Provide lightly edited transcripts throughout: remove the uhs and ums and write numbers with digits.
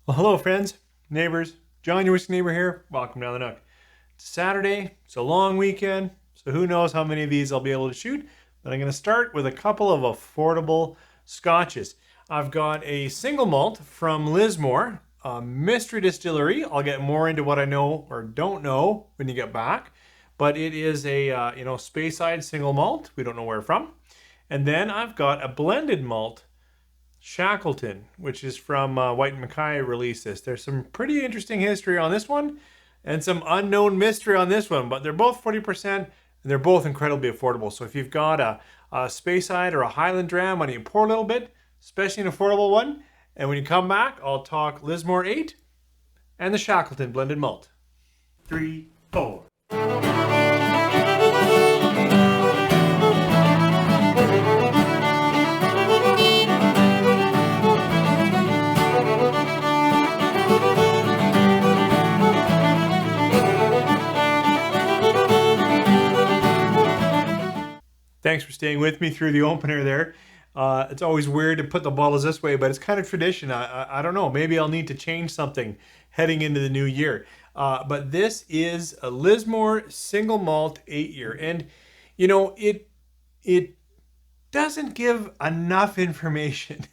Well, hello, friends, neighbors. John, your whiskey neighbor here. Welcome down the Nook. It's Saturday. It's a long weekend, so who knows how many of these I'll be able to shoot. But I'm going to start with a couple of affordable scotches. I've got a single malt from Lismore, a mystery distillery. I'll get more into what I know or don't know when you get back. But it is a Speyside single malt. We don't know where from. And then I've got a blended malt, Shackleton, which is from White Mackay released this. There's some pretty interesting history on this one and some unknown mystery on this one, but they're both 40% and they're both incredibly affordable. So if you've got a Speyside or a Highland Dram, when you pour a little bit, especially an affordable one, and when you come back, I'll talk Lismore 8 and the Shackleton blended malt. 3, 4. Thanks for staying with me through the opener there. It's always weird to put the bottles this way, but it's kind of tradition. I don't know. Maybe I'll need to change something heading into the new year. But this is a Lismore single malt 8-year. And, it doesn't give enough information.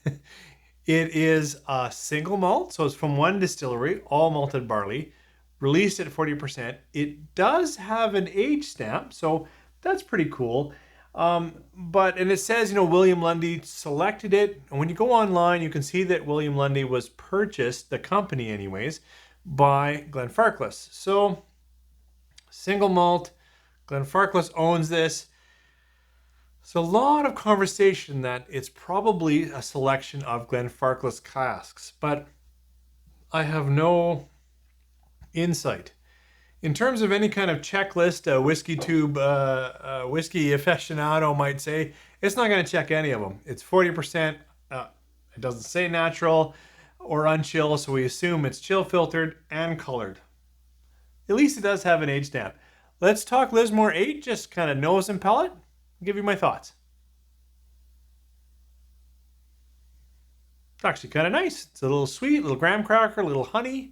It is a single malt, so it's from one distillery, all malted barley, released at 40%. It does have an age stamp, so that's pretty cool. And it says, William Lundy selected it. And when you go online, you can see that William Lundy was purchased, the company anyways, by Glenfarclas. So, single malt, Glenfarclas owns this. So a lot of conversation that it's probably a selection of Glenfarclas casks, but I have no insight. In terms of any kind of checklist, a whiskey tube, whiskey aficionado might say, it's not going to check any of them. It's 40%. It doesn't say natural or unchill, so we assume it's chill filtered and colored. At least it does have an age stamp. Let's talk Lismore 8, just kind of nose and palate. I'll give you my thoughts. It's actually kind of nice. It's a little sweet, a little graham cracker, a little honey.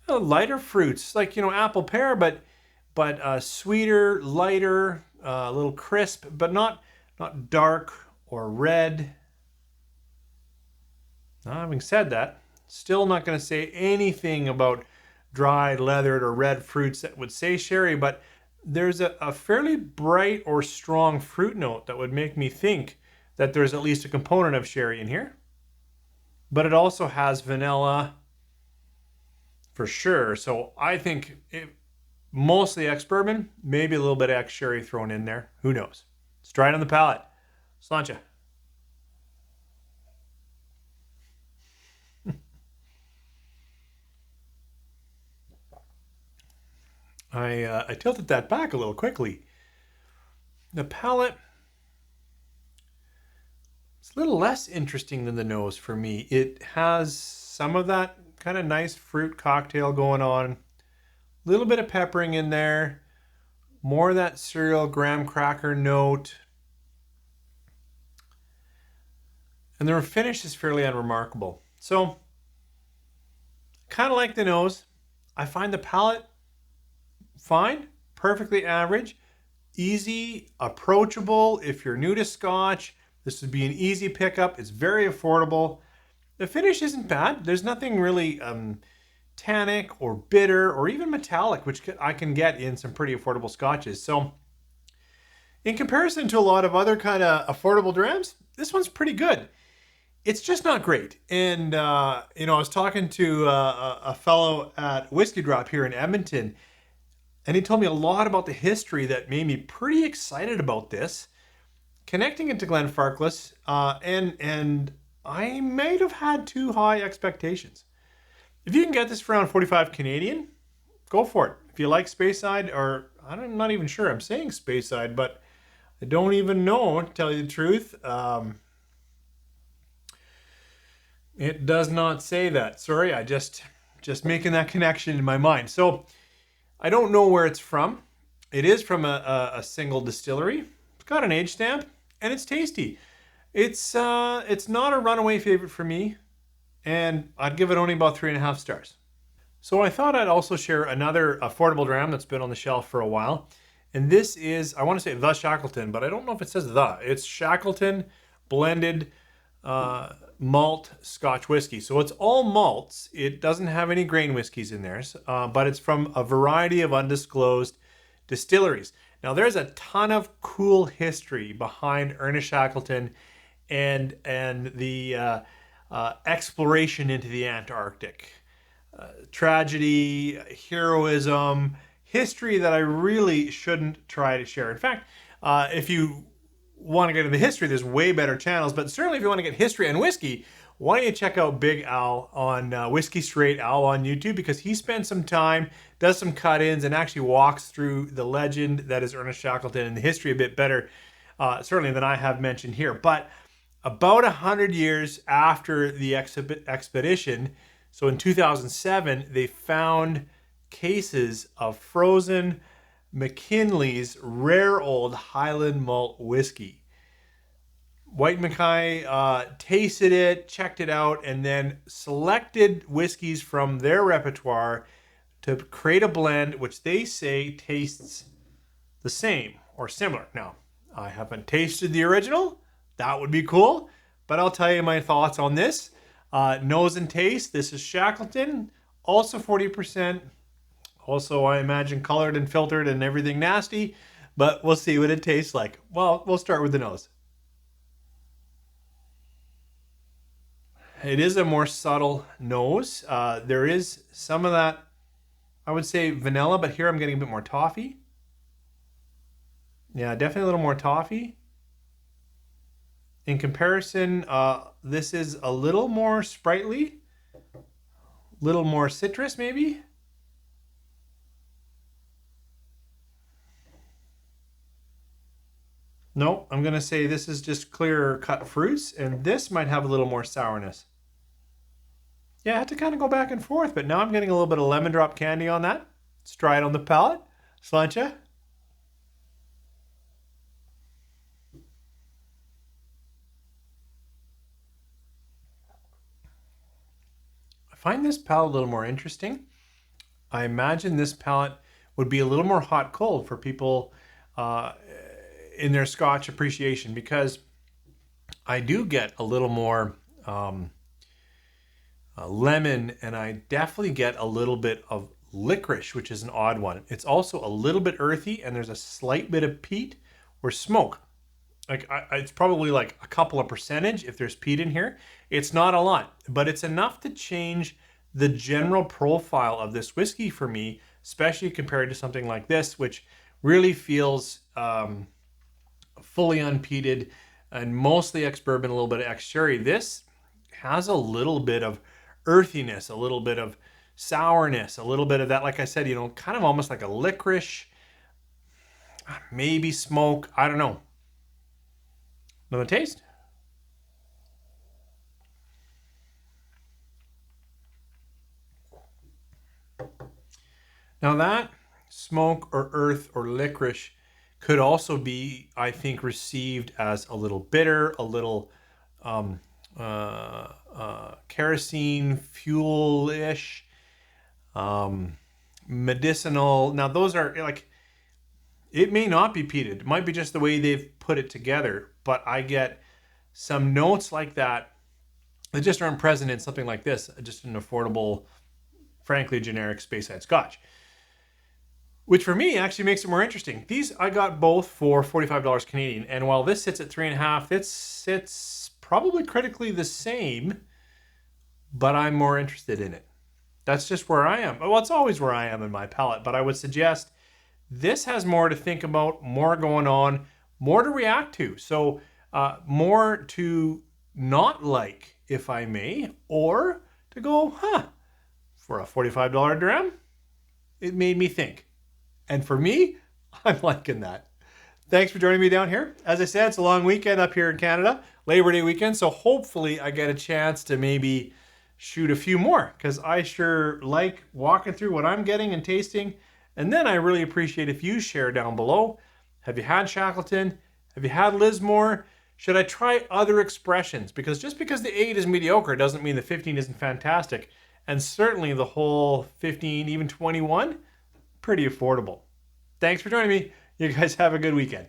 Lighter fruits, like apple pear, but sweeter, lighter, a little crisp, but not dark or red. Now, having said that, still not going to say anything about dried, leathered, or red fruits that would say sherry, but there's a fairly bright or strong fruit note that would make me think that there's at least a component of sherry in here. But it also has vanilla, for sure. So I think mostly ex-bourbon, maybe a little bit of ex-sherry thrown in there. Who knows? Let's try it on the palate. Sláinte. I tilted that back a little quickly. The palate is a little less interesting than the nose for me. It has some of that kind of nice fruit cocktail going on. A little bit of peppering in there. More of that cereal graham cracker note. And the finish is fairly unremarkable. So, kind of like the nose. I find the palate fine, perfectly average, easy, approachable. If you're new to Scotch, this would be an easy pickup. It's very affordable. The finish isn't bad. There's nothing really tannic or bitter or even metallic, which I can get in some pretty affordable scotches. So in comparison to a lot of other kind of affordable drams, this one's pretty good. It's just not great. And, I was talking to a fellow at Whiskey Drop here in Edmonton, and he told me a lot about the history that made me pretty excited about this, connecting it to Glenfarclas, and I might have had too high expectations. If you can get this for around 45 Canadian, go for it. If you like Speyside, or I'm not even sure I'm saying Speyside, but I don't even know, to tell you the truth. It does not say that. Sorry, I just making that connection in my mind. So I don't know where it's from. It is from a single distillery. It's got an age stamp, and it's tasty. It's not a runaway favorite for me. and I'd give it only about 3.5 stars. So I thought I'd also share another affordable dram that's been on the shelf for a while. And this is, I want to say the Shackleton, but I don't know if it says the. It's Shackleton blended malt Scotch whiskey. So it's all malts. It doesn't have any grain whiskeys in there, but it's from a variety of undisclosed distilleries. Now there's a ton of cool history behind Ernest Shackleton and the exploration into the Antarctic. Tragedy, heroism, history that I really shouldn't try to share. In fact, if you want to get into history, there's way better channels, but certainly if you want to get history and whiskey, why don't you check out Big Al on Whiskey Straight Al on YouTube, because he spends some time, does some cut-ins, and actually walks through the legend that is Ernest Shackleton and the history a bit better, certainly than I have mentioned here. But about 100 years after the expedition, so in 2007, they found cases of frozen McKinley's rare old Highland malt whiskey. White Mackay tasted it, checked it out, and then selected whiskeys from their repertoire to create a blend which they say tastes the same or similar. Now, I haven't tasted the original. That would be cool, but I'll tell you my thoughts on this. Nose and taste, this is Shackleton, also 40%. Also, I imagine colored and filtered and everything nasty, but we'll see what it tastes like. Well, we'll start with the nose. It is a more subtle nose. There is some of that, I would say vanilla, but here I'm getting a bit more toffee. Yeah, definitely a little more toffee. In comparison, this is a little more sprightly, a little more citrus maybe. No, I'm going to say this is just clearer cut fruits, and this might have a little more sourness. Yeah, I had to kind of go back and forth, but now I'm getting a little bit of lemon drop candy on that. Let's try it on the palate. Sláinte. I find this palate a little more interesting. I imagine this palate would be a little more hot cold for people in their Scotch appreciation, because I do get a little more lemon, and I definitely get a little bit of licorice, which is an odd one. It's also a little bit earthy, and there's a slight bit of peat or smoke. Like it's probably like a couple of percentage if there's peat in here. It's not a lot, but it's enough to change the general profile of this whiskey for me, especially compared to something like this, which really feels fully unpeated and mostly ex-bourbon, a little bit of ex-sherry. This has a little bit of earthiness, a little bit of sourness, a little bit of that, like I said, you know, kind of almost like a licorice, maybe smoke. I don't know. Another taste. Now that smoke or earth or licorice could also be, I think, received as a little bitter, a little kerosene fuel-ish, medicinal. Now those are like, it may not be peated. It might be just the way they've put it together, but I get some notes like that that just aren't present in something like this, just an affordable, frankly generic Speyside Scotch. Which for me actually makes it more interesting. These I got both for $45 Canadian, and while this sits at 3.5, it sits probably critically the same, but I'm more interested in it. That's just where I am. Well, it's always where I am in my palate, but I would suggest this has more to think about, more going on, more to react to. So more to not like, if I may, or to go, for a $45 dram, it made me think. And for me, I'm liking that. Thanks for joining me down here. As I said, it's a long weekend up here in Canada, Labor Day weekend, so hopefully I get a chance to maybe shoot a few more, because I sure like walking through what I'm getting and tasting. And then I really appreciate if you share down below. Have you had Shackleton? Have you had Lismore? Should I try other expressions? Because just because the 8 is mediocre doesn't mean the 15 isn't fantastic. And certainly the whole 15, even 21, pretty affordable. Thanks for joining me. You guys have a good weekend.